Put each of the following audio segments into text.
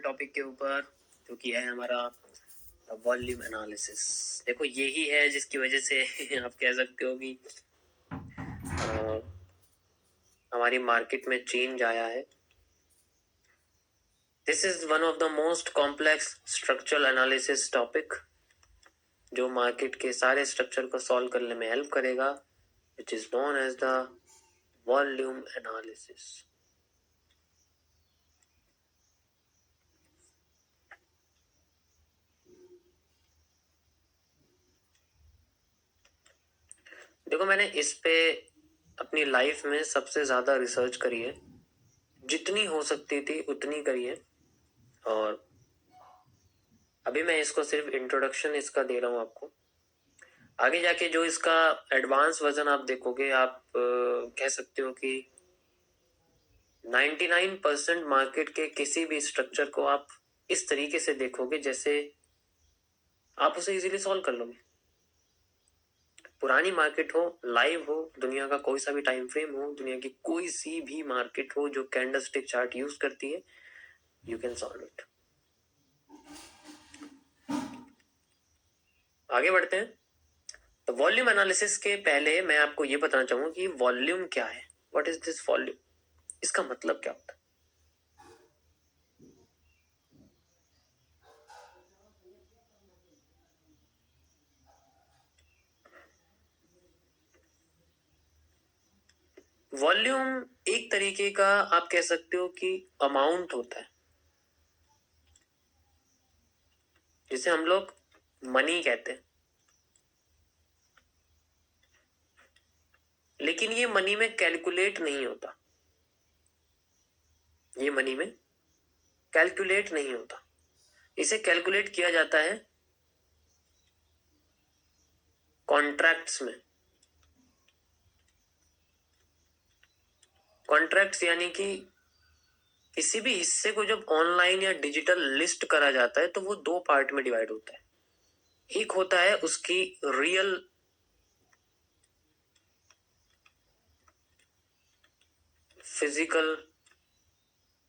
Topic के ऊपर, जो कि है हमारा वॉल्यूम एनालिसिस। देखो यही है जिसकी वजह से आप कह सकते हो कि हमारी मार्केट में चेंज आया है। This is one of the most complex structural analysis topic, जो मार्केट के सारे स्ट्रक्चर को सॉल्व करने में हेल्प करेगा, which is known as the volume analysis. देखो मैंने इस पे अपनी लाइफ में सबसे ज्यादा रिसर्च करी है, जितनी हो सकती थी उतनी करी है, और अभी मैं इसको सिर्फ इंट्रोडक्शन इसका दे रहा हूँ आपको। आगे जाके जो इसका एडवांस वर्जन आप देखोगे, आप कह सकते हो कि 99% मार्केट के किसी भी स्ट्रक्चर को आप इस तरीके से देखोगे जैसे आप उसे इजीली सॉल्व कर लोगे। पुरानी मार्केट हो, लाइव हो, दुनिया का कोई सा भी टाइम फ्रेम हो, दुनिया की कोई सी भी मार्केट हो जो कैंडलस्टिक चार्ट यूज करती है, यू कैन सॉल्व इट। आगे बढ़ते हैं। तो वॉल्यूम एनालिसिस के पहले मैं आपको ये बताना चाहूंगा कि वॉल्यूम क्या है। What is this volume? इसका मतलब क्या होता है? वॉल्यूम एक तरीके का आप कह सकते हो कि अमाउंट होता है, जिसे हम लोग मनी कहते हैं। लेकिन ये मनी में कैलकुलेट नहीं होता, ये मनी में कैलकुलेट नहीं होता। इसे कैलकुलेट किया जाता है कॉन्ट्रैक्ट्स में। कॉन्ट्रैक्ट्स यानी कि किसी भी हिस्से को जब ऑनलाइन या डिजिटल लिस्ट करा जाता है तो वो दो पार्ट में डिवाइड होता है। एक होता है उसकी रियल फिजिकल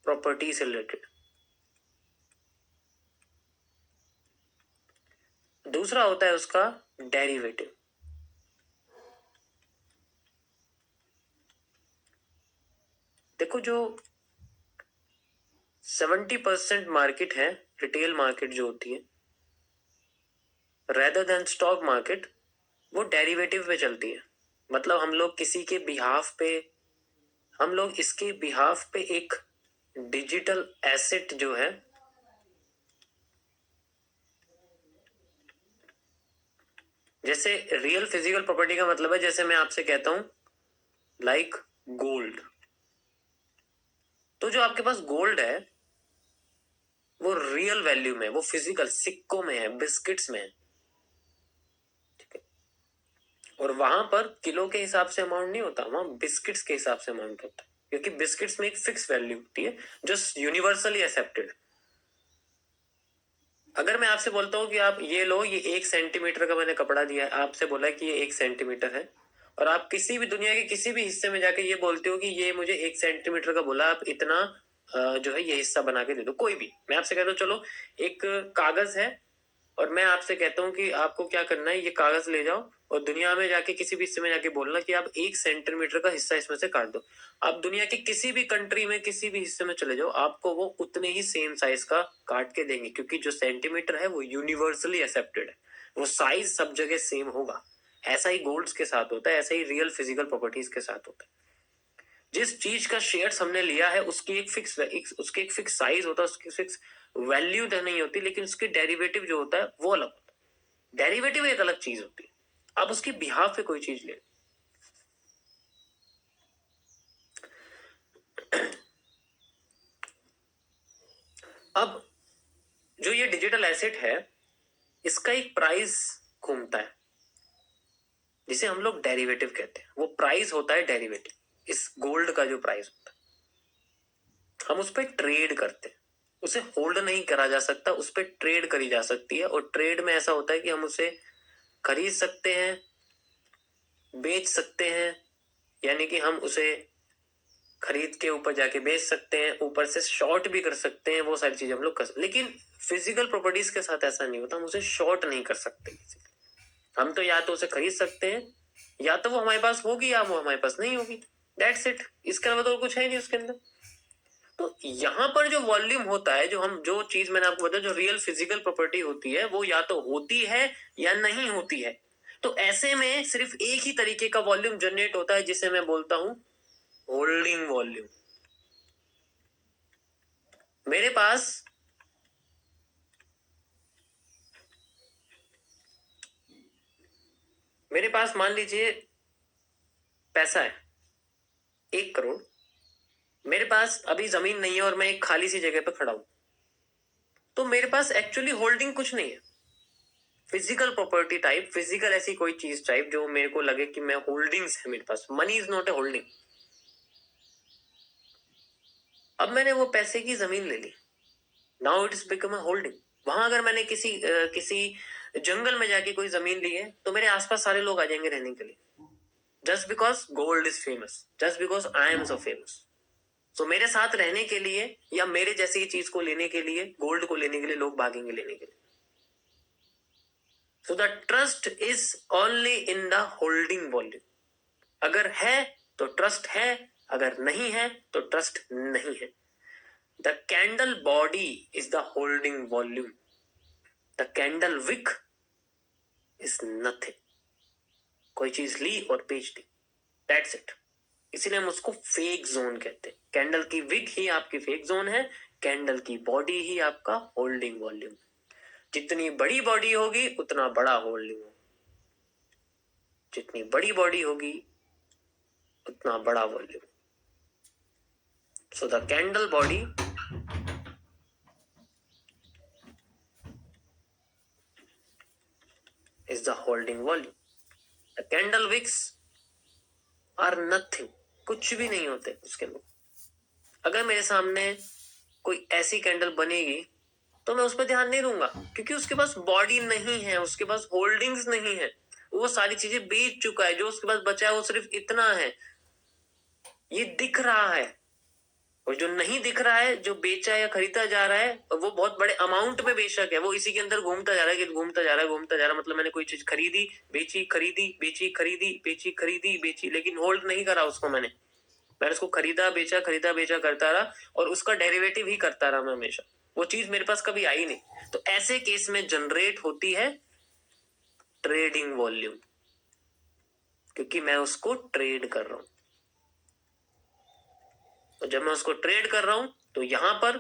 प्रॉपर्टी से रिलेटेड, दूसरा होता है उसका डेरिवेटिव। देखो जो 70% मार्केट है, रिटेल मार्केट जो होती है, रेदर देन स्टॉक मार्केट, वो डेरिवेटिव पे चलती है। मतलब हम लोग किसी के बिहाफ पे, हम लोग इसके बिहाफ पे एक डिजिटल एसेट जो है, जैसे रियल फिजिकल प्रॉपर्टी का मतलब है, जैसे मैं आपसे कहता हूं लाइक गोल्ड, तो जो आपके पास गोल्ड है वो रियल वैल्यू में, वो फिजिकल सिक्कों में है, बिस्किट्स में है, ठीक है। और वहां पर किलो के हिसाब से अमाउंट नहीं होता, वहां बिस्किट्स के हिसाब से अमाउंट होता है, क्योंकि बिस्किट्स में एक फिक्स वैल्यू होती है जो यूनिवर्सली एक्सेप्टेड। अगर मैं आपसे बोलता हूँ कि आप ये लो, ये 1 सेंटीमीटर का मैंने कपड़ा दिया है, आपसे बोला कि ये 1 सेंटीमीटर है, और आप किसी भी दुनिया के किसी भी हिस्से में जाके ये बोलते हो कि ये मुझे 1 सेंटीमीटर का बोला, आप इतना जो है ये हिस्सा बना के दे दो, कोई भी। मैं आपसे कहता हूँ चलो एक कागज है, और मैं आपसे कहता हूँ कि आपको क्या करना है, ये कागज ले जाओ और दुनिया में जाके किसी भी हिस्से में जाके बोलना कि आप 1 सेंटीमीटर का हिस्सा इसमें से काट दो। आप दुनिया के किसी भी कंट्री में किसी भी हिस्से में चले जाओ, आपको वो उतने ही सेम साइज का काट के देंगे, क्योंकि जो सेंटीमीटर है वो यूनिवर्सली एक्सेप्टेड है, वो साइज सब जगह सेम होगा। ऐसा ही गोल्ड्स के साथ होता है, ऐसा ही रियल फिजिकल प्रॉपर्टीज के साथ होता है। जिस चीज का शेयर्स हमने लिया है उसकी उसके एक फिक्स साइज होता है, उसकी फिक्स वैल्यू तो नहीं होती, लेकिन उसके डेरिवेटिव जो होता है वो अलग होता है। डेरिवेटिव एक अलग चीज होती है, आप उसकी बिहाफ पे कोई चीज ले। अब जो ये डिजिटल एसेट है, इसका एक प्राइस घूमता है जिसे हम लोग डेरिवेटिव कहते हैं। वो प्राइस होता है डेरिवेटिव। इस गोल्ड का जो प्राइस होता है, हम उस पर ट्रेड करते हैं। उसे होल्ड नहीं करा जा सकता, उस पर ट्रेड करी जा सकती है। और ट्रेड में ऐसा होता है कि हम उसे खरीद सकते हैं, बेच सकते हैं, यानी कि हम उसे खरीद के ऊपर जाके बेच सकते हैं, ऊपर से शॉर्ट भी कर सकते हैं, वो सारी चीजें हम लोग कर सकते, लेकिन फिजिकल प्रॉपर्टीज के साथ ऐसा नहीं होता, हम उसे शॉर्ट नहीं कर सकते। हम तो या तो उसे खरीद सकते हैं, या तो वो हमारे पास होगी या वो हमारे पास नहीं होगी, दैट्स इट। इसके अलावा तो कुछ है नहीं उसके अंदर। तो यहाँ पर जो वॉल्यूम होता है, जो चीज मैंने आपको बताया, जो रियल फिजिकल प्रॉपर्टी होती है, वो या तो होती है या नहीं होती है। तो ऐसे में सिर्फ एक ही तरीके का वॉल्यूम जनरेट होता है, जिसे मैं बोलता हूं होल्डिंग वॉल्यूम। मेरे पास मान लीजिए पैसा है 1 करोड़। मेरे पास अभी जमीन नहीं है और मैं एक खाली सी जगह पे खड़ा हूं, तो मेरे पास एक्चुअली होल्डिंग कुछ नहीं है। फिजिकल प्रॉपर्टी टाइप, फिजिकल ऐसी कोई चीज टाइप जो मेरे को लगे कि मैं होल्डिंग्स है मेरे पास। Money is not a holding. अब मैंने वो पैसे की जमीन ले ली, now it is become a holding. वहां अगर मैंने किसी जंगल में जाके कोई जमीन ली है, तो मेरे आसपास सारे लोग आ जाएंगे रहने के लिए, just because gold is famous, just because I am so famous. तो मेरे साथ रहने के लिए या मेरे जैसी चीज को लेने के लिए, गोल्ड को लेने के लिए लोग भागेंगे लेने के लिए। So the trust is only in the holding volume. अगर है तो ट्रस्ट है, अगर नहीं है तो ट्रस्ट नहीं है। The candle body is the holding volume, the candle wick is nothing. कोई चीज ली और बेच दी, दैट्स इट। इसीलिए हम उसको फेक जोन कहते हैं। कैंडल की विक ही आपकी फेक जोन है, कैंडल की बॉडी ही आपका होल्डिंग वॉल्यूम। जितनी बड़ी बॉडी होगी उतना बड़ा होल्डिंग होगा, जितनी बड़ी बॉडी होगी उतना बड़ा volume. So the candle body is the holding volume. The candle wicks are nothing, कुछ भी नहीं होते उसके अंदर। अगर मेरे सामने कोई ऐसी कैंडल बनेगी तो मैं उस पर ध्यान नहीं दूंगा, क्योंकि उसके पास बॉडी नहीं है, उसके पास होल्डिंग्स नहीं है, वो सारी चीजें बेच चुका है। जो उसके पास बचा है वो सिर्फ इतना है, ये दिख रहा है। और जो नहीं दिख रहा है, जो बेचा या खरीदा जा रहा है, वो बहुत बड़े अमाउंट में बेशक है, वो इसी के अंदर घूमता जा रहा है, घूमता जा रहा है, घूमता जा रहा है। मतलब मैंने कोई चीज खरीदी, बेची, खरीदी, बेची, खरीदी, बेची, खरीदी, बेची, लेकिन होल्ड नहीं करा उसको। मैंने उसको खरीदा बेचा करता रहा, और उसका डेरिवेटिव ही करता रहा मैं हमेशा। वो चीज मेरे पास कभी आई नहीं। तो ऐसे केस में जनरेट होती है ट्रेडिंग वॉल्यूम, क्योंकि मैं उसको ट्रेड कर रहा हूं। तो जब मैं उसको ट्रेड कर रहा हूं, तो यहां पर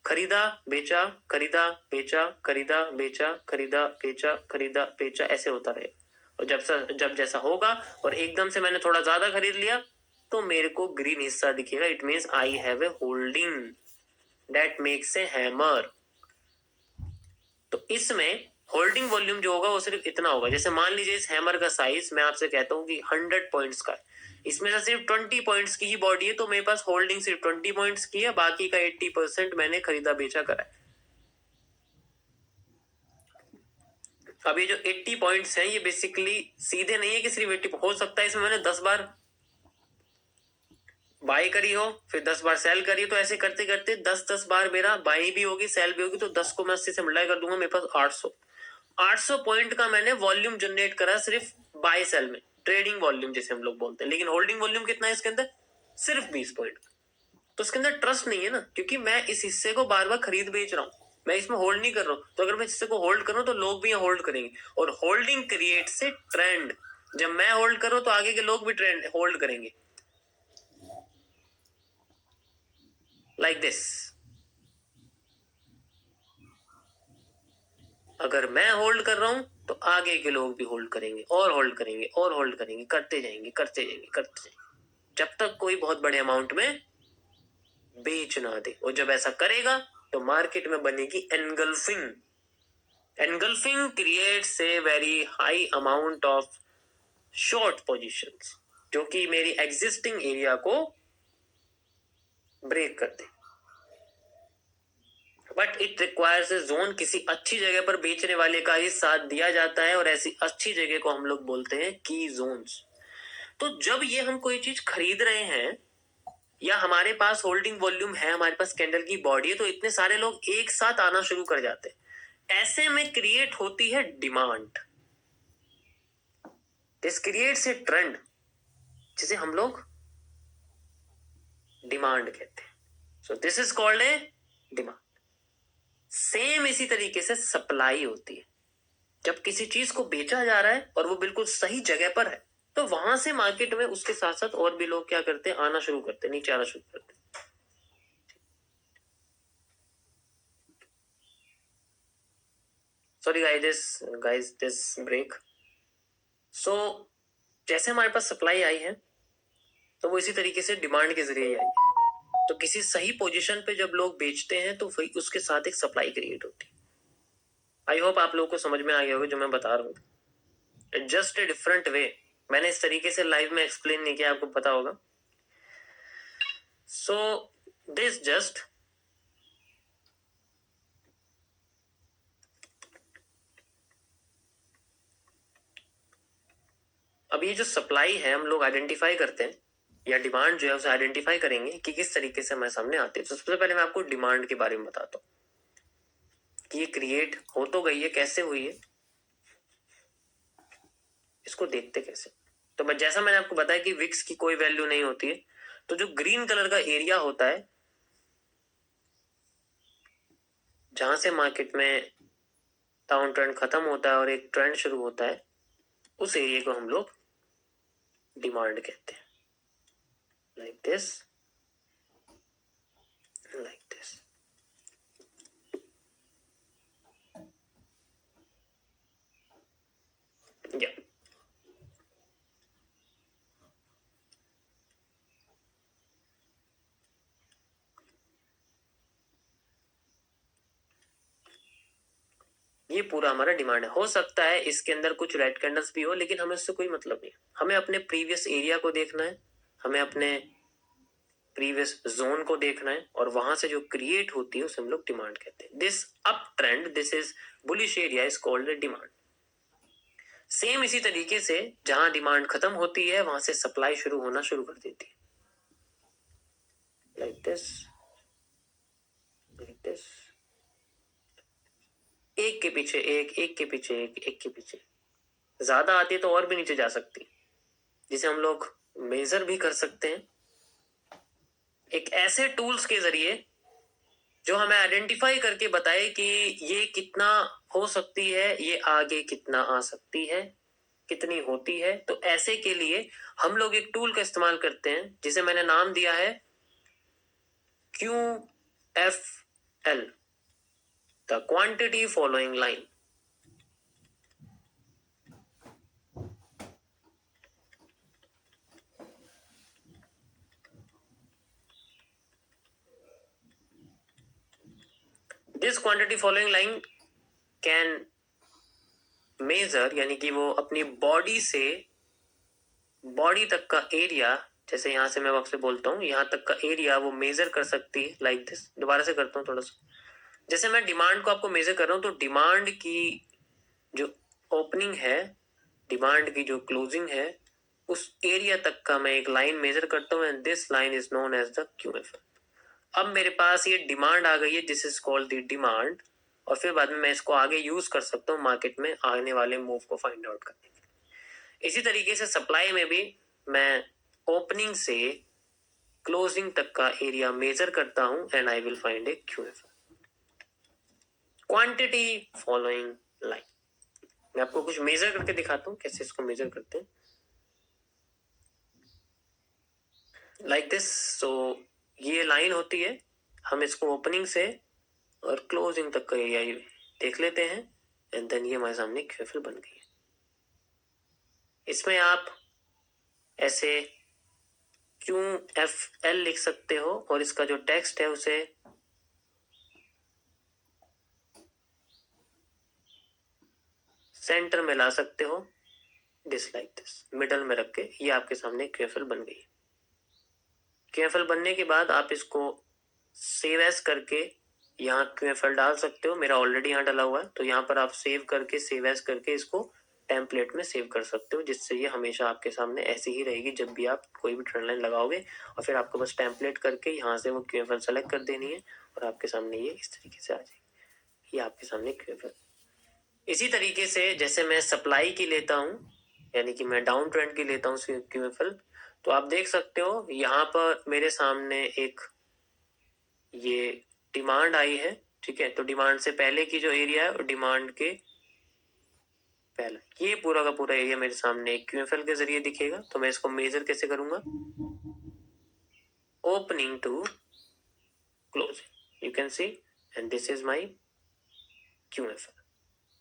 खरीदा बेचा, खरीदा बेचा, खरीदा बेचा, खरीदा बेचा, खरीदा बेचा, ऐसे होता रहेगा। और जब जैसा होगा और एकदम से मैंने थोड़ा ज्यादा खरीद लिया, तो मेरे को ग्रीन हिस्सा दिखेगा। It means I have a holding, that makes a hammer. तो इसमें होल्डिंग वॉल्यूम जो होगा वो सिर्फ इतना होगा। जैसे मान लीजिए इस हैमर का साइज मैं आपसे कहता हूं कि 100 पॉइंट्स का है, इसमें से सिर्फ 20 पॉइंट्स की ही बॉडी है, तो मेरे पास होल्डिंग सिर्फ 20 पॉइंट्स की है, बाकी का 80% मैंने खरीदा बेचा करा है। अब ये जो 80 पॉइंट्स हैं, ये बेसिकली सीधे नहीं है कि सिर्फ 80, हो सकता है इसमें मैंने 10 बार बाई करी हो, फिर 10 बार सेल करी, तो ऐसे करते करते 10 बार मेरा बाई भी होगी, सेल भी होगी, तो 10 को मैं 80 से मल्टीप्लाई कर दूंगा, मेरे पास 800 पॉइंट का मैंने वॉल्यूम जनरेट करा सिर्फ बाय सेल में, ट्रेडिंग वॉल्यूम जिसे हम लोग बोलते हैं। लेकिन होल्डिंग वॉल्यूम कितना है इसके अंदर? सिर्फ 20 पॉइंट। तो इसके अंदर ट्रस्ट नहीं है ना, क्योंकि मैं इस हिस्से को बार बार खरीद बेच रहा हूं, मैं इसमें होल्ड नहीं कर रहा हूं। तो अगर मैं हिस्से को होल्ड करूं तो लोग भी यहाँ होल्ड करेंगे, और होल्डिंग क्रिएट्स ए ट्रेंड। जब मैं होल्ड करूं तो आगे के लोग भी ट्रेंड होल्ड करेंगे, लाइक दिस। अगर मैं होल्ड कर रहा हूं तो आगे के लोग भी होल्ड करेंगे, और होल्ड करेंगे, और होल्ड करेंगे, करते जाएंगे, करते जाएंगे, करते जाएंगे, जब तक कोई बहुत बड़े अमाउंट में बेच ना दे। और जब ऐसा करेगा तो मार्केट में बनेगी engulfing. Engulfing creates a very high amount of short positions, जो कि मेरी एग्जिस्टिंग एरिया को ब्रेक कर दे। But it requires a zone. किसी अच्छी जगह पर बेचने वाले का ही साथ दिया जाता है, और ऐसी अच्छी जगह को हम लोग बोलते हैं की जोन्स। तो जब ये हम कोई चीज खरीद रहे हैं या हमारे पास होल्डिंग वॉल्यूम है, हमारे पास कैंडल की बॉडी है, तो इतने सारे लोग एक साथ आना शुरू कर जाते हैं। ऐसे में क्रिएट होती है demand. This creates a trend जिसे हम लोग डिमांड कहते हैं। So this is called a demand. Same इसी तरीके से सप्लाई होती है। जब किसी चीज को बेचा जा रहा है और वो बिल्कुल सही जगह पर है, तो वहां से मार्केट में उसके साथ साथ और भी लोग क्या करते हैं, आना शुरू करते हैं, नीचे आना शुरू करते हैं। Sorry guys this break. So जैसे हमारे पास सप्लाई आई है, तो वो इसी तरीके से डिमांड के जरिए ही आई है। तो किसी सही पोजीशन पे जब लोग बेचते हैं, तो उसके साथ एक सप्लाई क्रिएट होती है। आई होप आप लोगों को समझ में आ गया होगा जो मैं बता रहा हूँ। Just a different way. मैंने इस तरीके से लाइव में एक्सप्लेन नहीं किया, आपको पता होगा। सो दिस जस्ट अब ये जो सप्लाई है हम लोग आइडेंटिफाई करते हैं, या डिमांड जो है उसे आइडेंटिफाई करेंगे कि किस तरीके से हमारे सामने आती है। तो सबसे पहले मैं आपको डिमांड के बारे में बताता हूँ कि ये क्रिएट हो तो गई है, कैसे हुई है, इसको देखते कैसे। तो जैसा मैंने आपको बताया कि विक्स की कोई वैल्यू नहीं होती है, तो जो ग्रीन कलर का एरिया होता है जहां से मार्केट में डाउन ट्रेंड खत्म होता है और एक ट्रेंड शुरू होता है, उस एरिया को हम लोग डिमांड कहते हैं। Like this, like this. या ये पूरा हमारा डिमांड है। हो सकता है इसके अंदर कुछ रेड कैंडल्स भी हो, लेकिन हमें उससे कोई मतलब नहीं। हमें अपने प्रीवियस एरिया को देखना है, हमें अपने प्रीवियस जोन को देखना है, और वहां से जो क्रिएट होती है उसे हम लोग डिमांड कहते हैं। This up trend, this is bullish area, is called demand. Same इसी तरीके से जहां डिमांड खत्म होती है वहां से सप्लाई शुरू होना शुरू कर देती है। Like this, like this. एक के पीछे एक, एक के पीछे एक, एक के पीछे। ज्यादा आती है तो और भी नीचे जा सकती, जिसे हम लोग मेजर भी कर सकते हैं एक ऐसे टूल्स के जरिए जो हमें आइडेंटिफाई करके बताए कि ये कितना हो सकती है, ये आगे कितना आ सकती है, कितनी होती है। तो ऐसे के लिए हम लोग एक टूल का इस्तेमाल करते हैं जिसे मैंने नाम दिया है QFL, the quantity following line. This quantity following line can measure, यानी कि वो अपनी बॉडी से बॉडी तक का एरिया, जैसे यहां से मैं आपसे बोलता हूं यहां तक का एरिया वो मेजर कर सकती है। Like this. दोबारा से करता हूँ थोड़ा सा। जैसे मैं डिमांड को आपको मेजर कर रहा हूं, तो डिमांड की जो ओपनिंग है, डिमांड की जो क्लोजिंग है, उस एरिया तक का मैं एक लाइन मेजर करता हूँ, and this line is known as the QFL। अब मेरे पास ये डिमांड आ गई है, this is called the demand, और फिर बाद में मैं इसको आगे यूज कर सकता हूँ मार्केट में आने वाले मूव को फाइंड आउट करने के लिए। इसी तरीके से सप्लाई में भी मैं ओपनिंग से क्लोजिंग तक का एरिया मेजर करता हूं, and I will find A QFL, quantity following line. मैं आपको कुछ मेजर करके दिखाता हूं कैसे इसको मेजर करते हैं। Like this. सो ये लाइन होती है, हम इसको ओपनिंग से और क्लोजिंग तक का एरिया देख लेते हैं, एंड देन ये हमारे सामने QFL बन गई है। इसमें आप ऐसे QFL लिख सकते हो, और इसका जो टेक्स्ट है उसे सेंटर में ला सकते हो, दिस लाइक दिस, मिडल में रख के। ये आपके सामने QFL बन गई। QFL बनने के बाद आप इसको सेव एज करके यहाँ QFL डाल सकते हो। मेरा ऑलरेडी यहाँ डाला हुआ है, तो यहाँ पर आप सेव करके सेव एज करके इसको टेम्पलेट में सेव कर सकते हो, जिससे ये हमेशा आपके सामने ऐसी ही रहेगी जब भी आप कोई भी ट्रेंड लाइन लगाओगे, और फिर आपको बस टेम्पलेट करके यहाँ से वो QFL सेलेक्ट कर देनी है और आपके सामने ये इस तरीके से आ जाएगी। ये आपके सामने QFL। इसी तरीके से जैसे मैं सप्लाई की लेता हूँ, यानी कि मैं डाउन ट्रेंड की लेता हूँ QFL, तो आप देख सकते हो यहाँ पर मेरे सामने एक ये डिमांड आई है, ठीक है। तो डिमांड से पहले की जो एरिया है और डिमांड के पहला, ये पूरा का पूरा एरिया मेरे सामने QFL के जरिए दिखेगा। तो मैं इसको मेजर कैसे करूंगा? Opening to closing, you can see, and this is my QFL।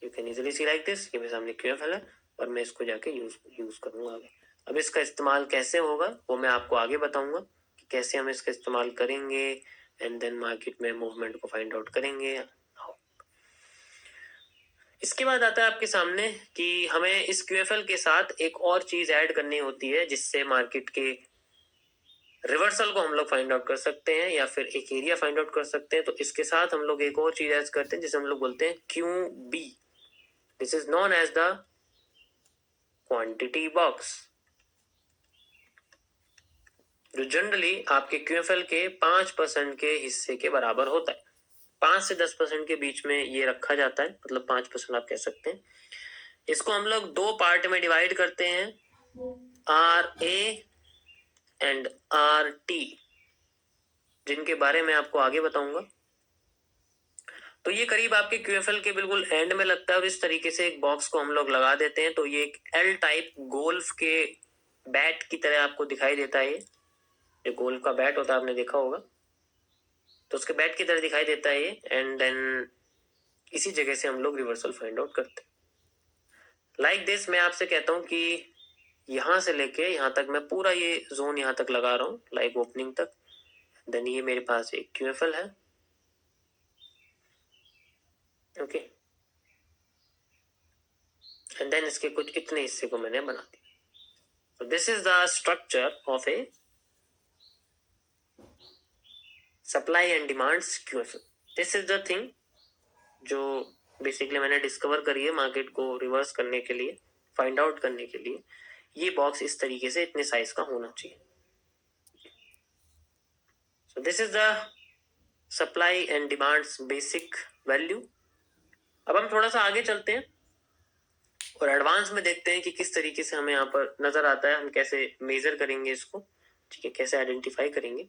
You can easily see like this, ये मेरे सामने QFL है और मैं इसको जाके यूज करूंगा आगे। अब इसका इस्तेमाल कैसे होगा वो मैं आपको आगे बताऊंगा कि कैसे हम इसका इस्तेमाल करेंगे, एंड देन मार्केट में मूवमेंट को फाइंड आउट करेंगे। इसके बाद आता है आपके सामने कि हमें इस QFL के साथ एक और चीज ऐड करनी होती है, जिससे मार्केट के रिवर्सल को हम लोग फाइंड आउट कर सकते हैं या फिर एक एरिया फाइंड आउट कर सकते हैं। तो इसके साथ हम लोग एक और चीज ऐड करते हैं जिसे हम लोग बोलते हैं QB। This is known as the quantity box, जो जनरली आपके QFL के 5% के हिस्से के बराबर होता है। 5 से 10% के बीच में ये रखा जाता है, मतलब 5% आप कह सकते हैं। इसको हम लोग दो पार्ट में डिवाइड करते हैं, RA एंड RT, जिनके बारे में आपको आगे बताऊंगा। तो ये करीब आपके QFL के बिल्कुल एंड में लगता है और इस तरीके से एक बॉक्स को हम लोग लगा देते हैं। तो ये एक L टाइप गोल्फ के बैट की तरह आपको दिखाई देता है। ये जो गोल्फ का बैट होता है आपने देखा होगा, तो उसके बैट की तरह दिखाई देता है ये। एंड देन इसी जगह से हम लोग रिवर्सल फाइंड आउट करते हैं। लाइक दिस, मैं आपसे कहता हूं कि यहां से लेके यहां तक मैं पूरा ये जोन यहां तक लगा रहा हूं, लाइक ओपनिंग तक। देन ये मेरे पास एक QFL है, ओके। एंड देन इसके कुछ इतने हिस्से को मैंने बना दिया। So this is the structure of a supply and demands QFL. This is the thing जो बेसिकली मैंने डिस्कवर करी है मार्केट को रिवर्स करने के लिए, फाइंड आउट करने के लिए। ये बॉक्स इस तरीके से इतने साइज का होना चाहिए। So this is the supply and demands basic value। अब हम थोड़ा सा आगे चलते हैं और एडवांस में देखते हैं कि किस तरीके से हमें यहाँ पर नजर आता है, हम कैसे मेजर करेंगे इसको, ठीक है, कैसे आइडेंटिफाई करेंगे।